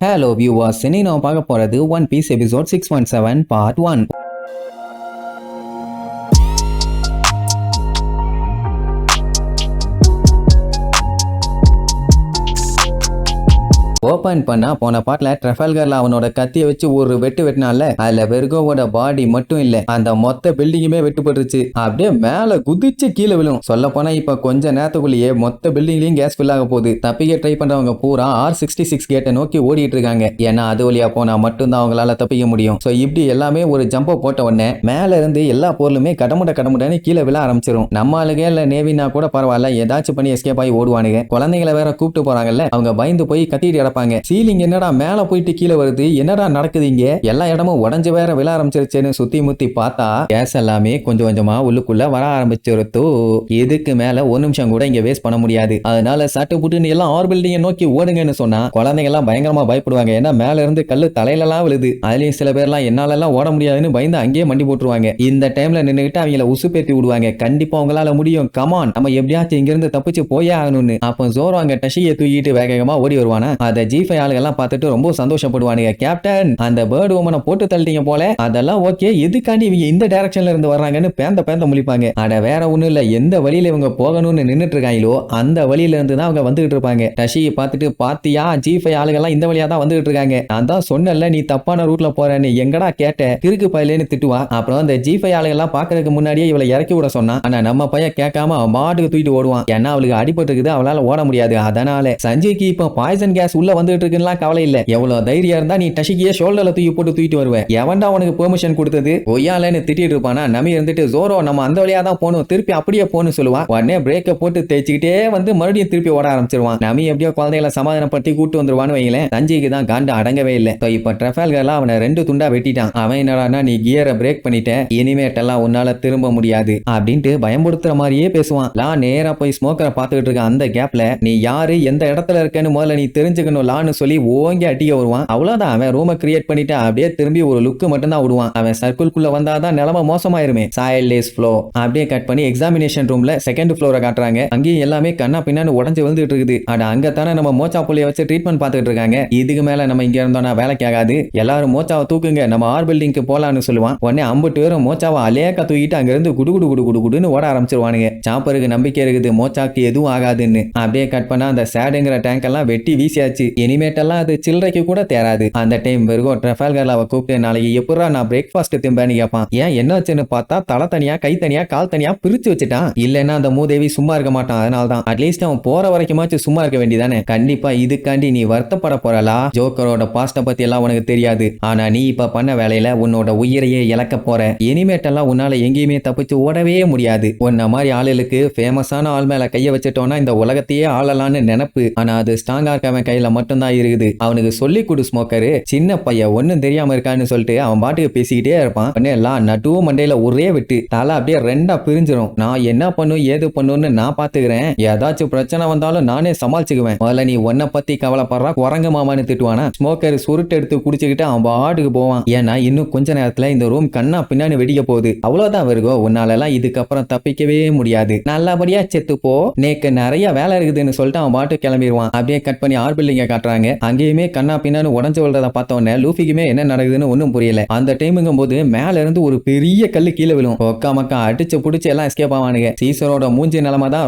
Hello viewers, இன்னைக்கு நம்ம பார்க்க போறது One Piece episode 617 part 1. Open பண்ணா போன பாட்டுல ட்ரெஃபல்கர்ல அவனோட கத்தியை வச்சு ஒரு வெட்டு வெட்டினால அதுல வெர்கோவோட பாடி மட்டும் இல்ல அந்த மொத்த பில்டிங்குமே வெட்டுப்பட்டுருச்சு. அப்படியே மேல குதிச்சு கீழே விழும். சொல்ல போனா இப்ப கொஞ்ச நேரத்துக்குள்ளேயே மொத்த பில்டிங்லயும் கேஸ் ஃபில் ஆக போகுது. தப்பிக்க ட்ரை பண்றவங்க பூரா R66 கேட்டை நோக்கி ஓடிட்டு இருக்காங்க. ஏன்னா அது வழியா போனா மட்டும்தான் அவங்களால தப்பிக்க முடியும். சோ இப்படி எல்லாமே ஒரு ஜம்ப போட்ட உடனே மேல இருந்து எல்லா பொருளுமே கடமுடன்னு கீழே விழ ஆரம்பிச்சிடும். நம்ம ஆளுங்க இல்ல நேவினா கூட பரவாயில்ல, ஏதாச்சும் பண்ணி எஸ்கேப் ஆகி ஓடுவானுங்க. குழந்தைங்களை வேற கூப்பிட்டு போறாங்கல்ல, அவங்க பயந்து போய் கத்திட்டு சீலிங் என்னடா மேல போயிட்டு கீழே வருது, என்னடா நடக்குது இங்க, எல்லா இடமும் உடஞ்சு வேற விழ ஆரம்பிச்சிருச்சுன்னு சுத்தி முத்தி பார்த்தா கேஸ் எல்லாமே கொஞ்சம் கொஞ்சமா உள்ளுக்குள்ள வர ஆரம்பிச்சிருத்தோ. இதுக்கு மேல ஒரு நிமிஷம் கூட இங்க வேஸ்ட் பண்ண முடியாது. அதனால சட்டு புட்டுன்னு எல்லாம் ஆர் பில்டிங்கை நோக்கி ஓடுங்கன்னு சொன்னா குழந்தைங்க எல்லாம் பயங்கரமா பயப்படுவாங்க. ஏன்னா மேல இருந்து கல்லு தலையில எல்லாம் விழுது. அதுலயும் சில பேர்லாம் என்னால எல்லாம் ஓட முடியாதுன்னு பயந்து அங்கேயே மண்டி போட்டுருவாங்க. இந்த டைம்ல நின்னுகிட்டு அவங்கள உசுப்பேத்தி விடுவாங்க. கண்டிப்பா உங்களால முடியும், கமான், நம்ம எப்படியாச்சும் இங்க இருந்து தப்பிச்சு போயே ஆகணும்னு. அப்போ ஜோரோ அங்க டஷியை தூக்கிட்டு வேகமா ஓடி வருவானா. அதை G5 ஆளுகெல்லாம் பார்த்துட்டு ரொம்ப சந்தோஷப்படுவானுங்க. கேப்டன், அந்த பேர்டு உமனை போட்டு தள்ளிட்டீங்க போல, அதெல்லாம் ஓகே, எதுக்காண்டி இவங்க இந்த டைரக்ஷன்ல இருந்து வர்றாங்கன்னு பேந்த முழிப்பாங்க. அட வேற ஒண்ணும் இல்ல, எந்த வழியில இவங்க போகணும்னு நின்னுட்டு இருக்காங்களோ அந்த வழியில இருந்து தான் அவங்க வந்துகிட்டு இருப்பாங்க. டஷியை பார்த்துட்டு பாத்தியா, G5 ஆளுகெல்லாம் இந்த வழியா தான் வந்துகிட்டு இருக்காங்க, நான் தான் சொன்னல நீ தப்பான ரூட்ல போறேன்னு, எங்கடா கேட்ட, கிறுக்கு பையலேன்னு திட்டுவா. அப்புறம் அந்த G5 ஆளுகெல்லாம் பாக்குறதுக்கு முன்னாடியே இவளை இறக்கி விட சொன்னா. ஆனா நம்ம பையன் கேட்காம மாட்டுக்கு தூக்கிட்டு ஓடுவான். ஏன்னா அவளுக்கு அடிபட்டு இருக்குது, அவளால ஓட முடியாது. அதனால சஞ்சய்க்கு இப்ப பாய்சன் கேஸ் உள்ள வந்துட்டு இருக்குன்னா கவலை இல்ல. எவ்வளவு தைரியம் இருந்தா நீ டஷிக்கிய ஷோல்டர்ல தூக்கி போட்டு தூக்கிட்டு வருவ, எவன்டா உனக்கு பெர்மிஷன் கொடுத்தது, ஒய்யாலன்னு திட்டிட்டு இருப்பானா. நம்பி இருந்துட்டு ஜோரோ நம்ம அந்த வழியா தான் போகணும், திருப்பி அப்படியே போன்னு சொல்லுவான். உடனே பிரேக்க போட்டு தேய்ச்சிக்கிட்டே வந்து மறுபடியும் திருப்பி ஓட ஆரம்பிச்சிருவான். நம்பி எப்படியோ குழந்தைகளை சமாதானப்படுத்தி கூட்டு வந்துருவான்னு வைங்களேன். சஞ்சய்க்கு தான் காண்டு அடங்கவே இல்லை. இப்ப ட்ரெஃபல்கர்லாம் அவனை 2 துண்டா வெட்டிட்டான். அவன் என்னடானா, நீ கியரை பிரேக் பண்ணிட்ட, இனிமேட்டெல்லாம் உன்னால திரும்ப முடியாது அப்படின்ட்டு பயமுறுத்துற மாதிரியே பேசுவான். நான் நேரா போய் ஸ்மோக்கரை பார்த்துக்கிட்டு இருக்க அந்த கேப்ல நீ யாரு எந்த இடத்துல இருக்கன்னு முதல்ல நீ தெரிஞ்சுக்கணும் லான்னு சொல்லி ஓங்கி அடிக்க வருவான். அவ்வளவுதான், அவன் ரூமை கிரியேட் பண்ணிட்டு அப்படியே திரும்பி ஒரு லுக்கு மட்டும் தான் விடுவான். அவன் சர்க்கிள்குள்ள வந்தாதான் நிலைமை மோசமாயிருமே. சாயல்லேஸ் ஃப்ளோ அப்படியே கட் பண்ணி எக்ஸாமினேஷன் ரூம்ல செகண்ட் ஃப்ளோரை காட்டுறாங்க. அங்கேயும் எல்லாமே கண்ணா பின்னான்னு உடஞ்சு விழுந்துட்டு இருக்குது. அட அங்க தானே நம்ம மோச்சா புள்ளிய வச்சு ட்ரீட்மெண்ட் பார்த்துட்டு இருக்காங்க. இதுக்கு மேல நம்ம இங்க இருந்தோம்னா வேலைக்கு ஆகாது, எல்லாரும் மோச்சாவை தூக்குங்க, நம்ம ஆர் பில்டிங்க்கு போலான்னு சொல்லுவான். உடனே 50 பேரும் மோச்சாவை அலேக்கா தூக்கிட்டு அங்க இருந்து குடுகுடுன்னு ஓட ஆரம்பிச்சிருவானுங்க. சாப்பருக்கு நம்பிக்கை இருக்குது மோச்சாக்கு எதுவும் ஆகாதுன்னு. அப்படியே கட் பண்ணா அந்த சேடுங்கிற டேங்க் எல்லாம் வெட்டி வீசியாச்சு. இனிமேட்டெல்லாம் அது சில்லறைக்கு கூட தேராது. அந்த டைம் வெர்கோ ட்ரெஃபல்கர்ல அவ கூப்பிட்டு நாளைக்கு எப்படா நான் பிரேக்ஃபாஸ்ட் திம்பேன்னு கேட்பான். ஏன் என்னாச்சுன்னு பார்த்தா தலை தனியா கை தனியா கால் தனியா பிரிச்சு வச்சுட்டான். இல்லைன்னா அந்த மூதேவி சும்மா இருக்க மாட்டான். அதனால்தான் அட்லீஸ்ட் அவன் போற வரைக்குமாச்சும் சும்மா இருக்க வேண்டியதானே. கண்டிப்பா இதுக்காண்டி நீ வருத்தப்பட போறலா. ஜோக்கரோட பாஸ்ட பத்தி எல்லாம் உனக்கு தெரியாது, ஆனா நீ இப்ப பண்ண வேலையில உன்னோட உயிரையே இழக்க போற. இனிமேட்டெல்லாம் உன்னால எங்கேயுமே தப்பிச்சு ஓடவே முடியாது. உன்ன மாதிரி ஆளுகளுக்கு ஃபேமஸான ஆள் மேல கைய வச்சுட்டோம்னா இந்த உலகத்தையே ஆளலான்னு நினைப்பு. ஆனா அது ஸ்ட்ராங்கா இருக்கவன் கையில மட்டும்தான் இருக்குது. அவனுக்கு சொல்லி கொடு ஸ்மோக்கரு, சின்ன பையன் ஒன்னும் தெரியாம இருக்கான்னு சொல்லிட்டு அவன் பாட்டுக்கு பேசிக்கிட்டே இருப்பான். எல்லாம் நட்டு மண்டையில ஒரே விட்டு தலை அப்படியே 2ஆ பிரிஞ்சிரும். நான் என்ன பண்ணும் ஏது பண்ணுன்னு நான் பாத்துக்கிறேன், ஏதாச்சும் பிரச்சனை வந்தாலும் நானே சமாளிச்சுக்குவேன், முதல்ல நீ உன்னை பத்தி கவலைப்படுறா குரங்கு மாமான்னு திட்டுவானா. ஸ்மோக்கர் சுருட்டு எடுத்து குடிச்சுக்கிட்டு அவன் பாட்டுக்கு போவான். ஏன்னா இன்னும் கொஞ்ச நேரத்துல இந்த ரூம் கண்ணா பின்னாடி வெடிக்க போகுது. அவ்வளவுதான் வருகோ, உன்னால எல்லாம் இதுக்கப்புறம் தப்பிக்கவே முடியாது, நல்லபடியா செத்துப்போ, நேக்கு நிறைய வேலை இருக்குதுன்னு சொல்லிட்டு அவன் பாட்டு கிளம்பிடுவான். அப்படியே கட் பண்ணி ஆர் பில்டிங்க காட்டுறாங்க. அங்கேயுமே கண்ணா பின்னான்னு உடஞ்சு விழுறத பார்த்தோன்னே லூஃபிக்குமே என்ன நடக்குதுன்னு ஒன்னும் புரியல. அந்த டைமுங்கும் போது மேல இருந்து ஒரு பெரிய கல்லு கீழே விழும். ஒக்கா மக்கா அடிச்சு புடிச்சு எல்லாம் எஸ்கேப் ஆவானுங்க. சீசரோட மூஞ்சி நிலைமை தான்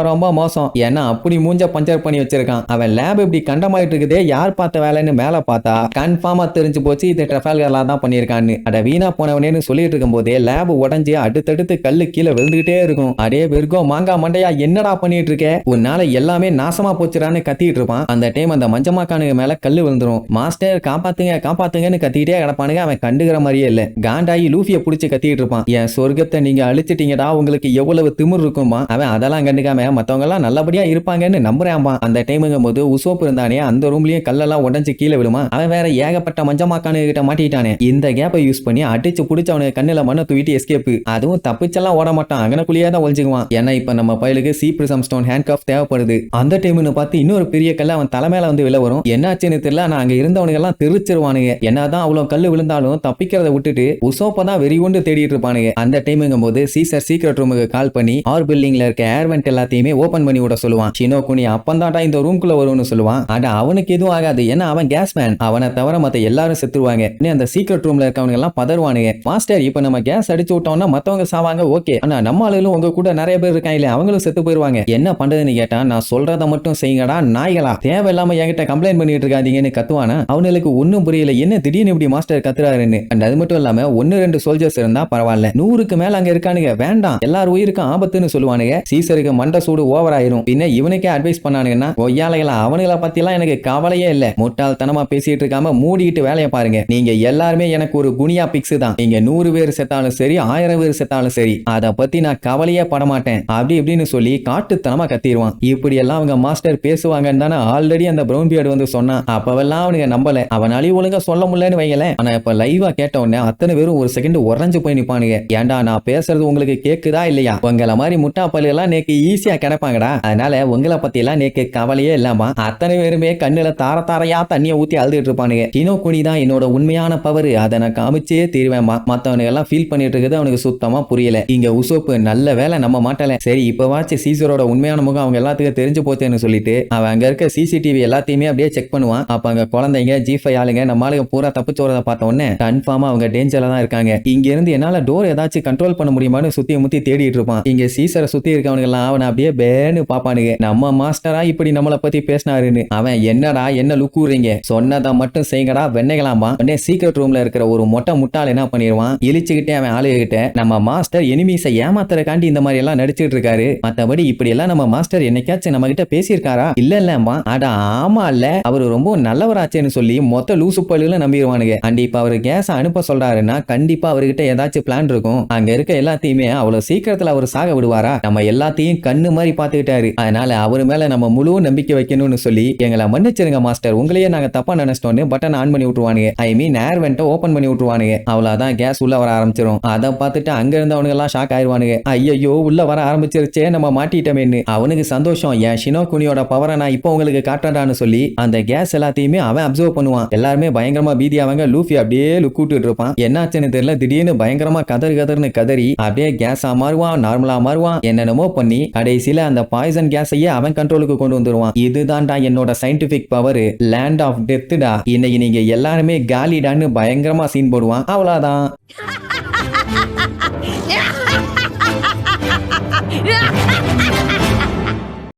ரொம்ப மோசம். ஏன்னா அப்படி மூஞ்ச பஞ்சர் பண்ணி வச்சிருக்கான். அவன் லேப் இப்படி கண்டமாயிட்டு இருக்குதே, யார் பார்த்த வேலைன்னு மேல பார்த்தா கன்ஃபார்மா தெரிஞ்சு போச்சு இது ட்ரெஃபல்கர்லாம் தான் பண்ணியிருக்கான்னு. அட வீணா போனவனேன்னு சொல்லிட்டு இருக்கும் போதே லேப் உடஞ்சு அடுத்தடுத்து கல்லு கீழே விழுந்துகிட்டே இருக்கும். அடே வெர்கோ மாங்கா மண்டையா என்னடா பண்ணிட்டு இருக்க, உன்னால எல்லாமே நாசமா போச்சுறான்னு கத்திட்டு இருப்பான். அந்த டைம் அந்த மஞ்சமாக்கானுங்க மேல கல்லு விழுந்துரும். மாஸ்டர் காப்பாத்துங்கன்னு கத்திட்டே கிடப்பானுங்க. அவன் கண்டுகிற மாதிரியே இல்ல. காண்டாயி லூஃபிய புடிச்சு கத்திட்டு இருப்பான். என் சொர்க்கத்தை நீங்க அழிச்சிட்டீங்கடா, உங்களுக்கு எவ்வளவு திமிர் இருக்குமா. அவன் அதெல்லாம் கண்டுக்காம மத்தவங்க எல்லாம் நல்லபடியா இருப்பாங்கன்னு நம்புறான்பா. அந்த டைமுங்கும் போது உசோப்பு இருந்தானே, அந்த ரூம்லயும் கல்லெல்லாம் உடஞ்சு கீழே விழுமா. அவன் வேற ஏகப்பட்ட மஞ்சமாக்கானு கிட்ட மாட்டிட்டானே. இந்த கேப்பை யூஸ் பண்ணி அடிச்சு புடிச்சு அவனுக்கு கண்ணுல மண்ணை தூக்கிட்டு எஸ்கேப். அதுவும் தப்பிச்செல்லாம் ஓட மாட்டான், அங்கனக்குள்ளேயே தான் ஒழிச்சுக்குவான். ஏன்னா இப்ப நம்ம பயலுக்கு sea prism stone handcuff தேவைப்படுது. அந்த டைம்னு பார்த்து இன்னொரு பெரிய கல்ல அவன் தலைமையில வந்து விழ வரும். என்னாச்சுன்னு தெரியல. ஆனா அங்க இருந்தவனுங்க எல்லாம் தெரிச்சிருவானுங்க. என்னதான் அவ்வளவு கல்லு விழுந்தாலும் தப்பிக்கிறத விட்டுட்டு உசோப்ப தான் வெறி கொண்டு தேடிட்டு இருப்பானுங்க. அந்த டைம்ங்கும் போது சீசர் சீக்ரெட் ரூமுக்கு கால் பண்ணி ஆர் பில்டிங்ல இருக்க ஏர் வென்ட் எல்லாத்தையுமே ஓபன் பண்ணி விட சொல்லுவான். ஷினோ குனி அப்பந்தாட்டா இந்த ரூம்குள்ள வரும்னு சொல்லுவான். ஆனா அவனுக்கு எதுவும் ஆகாது. ஏன்னா அவன் கேஸ் மேன். அவனை தவிர மத்த எல்லாரும் செத்துருவாங்க. அந்த சீக்ரெட் ரூம்ல இருக்கவங்க எல்லாம் பதறுவானுங்க. மாஸ்டர் இப்ப நம்ம கேஸ் அடிச்சு விட்டோம்னா மத்தவங்க சாவாங்க. ஓகே, ஆனா நம்ம ஆளுகளும் உங்க கூட நிறைய பேர் இருக்காங்க, அவங்களும் செத்து போயிருவாங்க. என்ன பண்றதுன்னு கேட்டா, நான் சொல்றத மட்டும் செய்யுங்கடா நாய்களா, தேவையில்லாம என்கிட்ட கம்ப்ளைண்ட் பண்ணிட்டு இருக்காதீங்கன்னு கத்துவானா. அவனுக்கு ஒன்னும் புரியல, என்ன திடீர்னு இப்படி மாஸ்டர் கத்துறாருன்னு. அது மட்டும் இல்லாம 1-2 சோல்ஜர்ஸ் இருந்தா பரவாயில்ல, 100க்கு மேல அங்க இருக்கானுங்க, வேண்டாம் எல்லாரும் உயிருக்கும் ஆபத்துன்னு சொல்லுவானுங்க. சீசருக்கு மண்ட சூடு ஓவர் ஆயிரும். பின்ன இவனுக்கே அட்வைஸ் பண்ணானுங்கன்னா, ஒய்யாலைகளா அவனுங்களை பத்தி எல்லாம் எனக்கு கவலையே இல்ல, முட்டாள்தனமா பேசிட்டு இருக்காம மூடிட்டு வேலையை பாருங்க. நீங்க எல்லாருமே எனக்கு ஒரு குனியா பிக்ஸ் தான். நீங்க 100 பேர் செத்தாலும் சரி, 1000 பேர் செத்தாலும் சரி, அதை பத்தி நான் கவலையே படமாட்டேன் அப்படி இப்படின்னு சொல்லி காட்டுத்தனமா கத்திடுவான். இப்படி எல்லாம் அவங்க மாஸ்டர் பேசுவாங்கன்னு தானே ஆல்ரெடி அந்த பிரவுன் பியர்டு வந்து சொன்னான். அப்பவெல்லாம் அவனுங்க நம்பல. அவனாலையும் ஒழுங்கா சொல்ல முடியலன்னு வையல. ஆனா இப்ப லைவா கேட்ட உடனே அத்தனை பேரும் ஒரு செகண்ட் உறைஞ்சு போய் நிப்பானுங்க. ஏன்டா நான் பேசுறது உங்களுக்கு கேக்குதா இல்லையா? உங்களை மாதிரி முட்டா பல்லுலாம் நேக்கு ஈஸியா கிடைப்பாங்கடா. அதனால உங்களை பத்தி எல்லாம் நேக்கு கவலையே இல்லாம அத்தனை பேருமே கண்ணுல தார தாரையா தண்ணியை ஊத்தி அழுதுட்டு இருப்பானுங்க. ஷினோ குனி தான் என்னோட உண்மையான பவர், அதை நான் காமிச்சே தீர்வேமா. மத்தவனுங்க எல்லாம் ஃபீல் பண்ணிட்டு இருக்குது அவனுக்கு சுத்தமா புரியல. இங்க உசோப்பு நல்ல வேலை நம்ம மாட்டல. சரி இப்பவாச்சு சீசரோட உண்மையான முகம் அவங்க எல்லாத்துக்கும் தெரிஞ்சு போச்சேன்னு சொல்லிட்டு அவன் அங்க இருக்க சிசிடிவி எல்லாத்தையுமே அப்படியே செக் பண்ணுவான். அப்ப அங்க குழந்தைங்க G5 ஆளுங்க நம்ம ஆளுங்க பூரா தப்பிச்சோறத பார்த்த உடனே கன்ஃபார்மா அவங்க டேஞ்சர்ல தான் இருக்காங்க. இங்க இருந்து என்னால டோர் ஏதாச்சும் கண்ட்ரோல் பண்ண முடியுமான்னு சுத்தி முத்தி தேடிட்டு இருப்பான். இங்க சீசரை சுத்தி இருக்கவனுங்க எல்லாம் அவனை அப்படியே பேன்னு பாப்பானுங்க. நம்ம மாஸ்டரா இப்படி நம்மளை பத்தி பேசினாருன்னு. அவன் என்னடா என்ன லுக்கூறீங்க, சொன்னதை மட்டும் செய்யுங்கடா வெண்ணைகளாமா. உடனே சீக்ரெட் ரூம்ல இருக்கிற ஒரு மொட்டை முட்டாள் என்ன பண்ணிடுவான், இழிச்சுக்கிட்டே அவன் ஆளுகிட்ட நம்ம மாஸ்டர் எனிமீஸை ஏமாத்துறக்காண்டி இந்த மாதிரி எல்லாம் நடிச்சிட்டு இருக்காரு, மத்தபடி இப்படி எல்லாம் நம்ம மாஸ்டர் என்னைக்காச்சும் நம்ம கிட்ட பேசியிருக்காரா? இல்ல இல்லம்மா. அட ஆமா இல்ல, அவரு ரொம்ப நல்லவராச்சேன்னு சொல்லி மொத்த லூசு பல்லுல நம்பிடுவானுங்க. அண்ட் இப்ப அவரு கேஸ் அனுப்ப சொல்றாருன்னா கண்டிப்பா அவர்கிட்ட ஏதாச்சும் பிளான் இருக்கும். அங்க இருக்க எல்லாத்தையுமே அவ்வளவு சீக்கிரத்துல அவர் சாக விடுவாரா? நம்ம எல்லாத்தையும் கண்ணு மாதிரி பாத்துக்கிட்டாரு. அதனால அவரு மேல நம்ம முழு நம்பிக்கை வைக்கணும்னு சொல்லி எங்களை மன்னிச்சிருங்க மாஸ்டர், உங்களையே நாங்க தப்பா நினைச்சிட்டோன்னு பட்டன் ஆன் பண்ணி விட்டுருவானுங்க. ஐ மீன் ஏர் வென்ட்டை ஓபன் பண்ணி விட்டுருவானுங்க. அவ்வளவுதான் கேஸ் உள்ள வர ஆரம்பிச்சிடும். அதை பார்த்துட்டு அங்க இருந்தவனுங்க எல்லாம் ஷாக் ஆயிடுவானுங்க. ஐயோ உள்ள வர ஆரம்பிச்சிருச்சே, நம்ம மாட்டிட்டோமேன்னு. அவனுக்கு சந்தோஷம், என் ஷினோ குனியோட பவரை நான் இப்போ உங்களுக்கு காட்டுறேன்னு சொல்லி அந்த கேஸ் எல்லாத்தையுமே அவன் அப்சர்வ் பண்ணுவான். எல்லாருமே பயங்கரமா பீதியாவாங்க. லூஃபி அப்படியே லுக் விட்டுட்டு இருப்பான். என்னாச்சுன்னு தெரியல, திடீர்னு பயங்கரமா கதர்னு கதறி அப்படியே கேஸா மாறுவான், நார்மலா மாறுவான், என்னென்னமோ பண்ணி கடைசியில அந்த பாய்சன் கேஸையே அவன் கண்ட்ரோலுக்கு கொண்டு வந்துருவான். இதுதான்டா என்னோட சயின்டிபிக் பவர், லேண்ட் ஆஃப் டெத்துடா. இன்னைக்கு நீங்க எல்லாருமே காலிடான்னு பயங்கரமா சீன் போடுவான். அவ்வளவுதான்.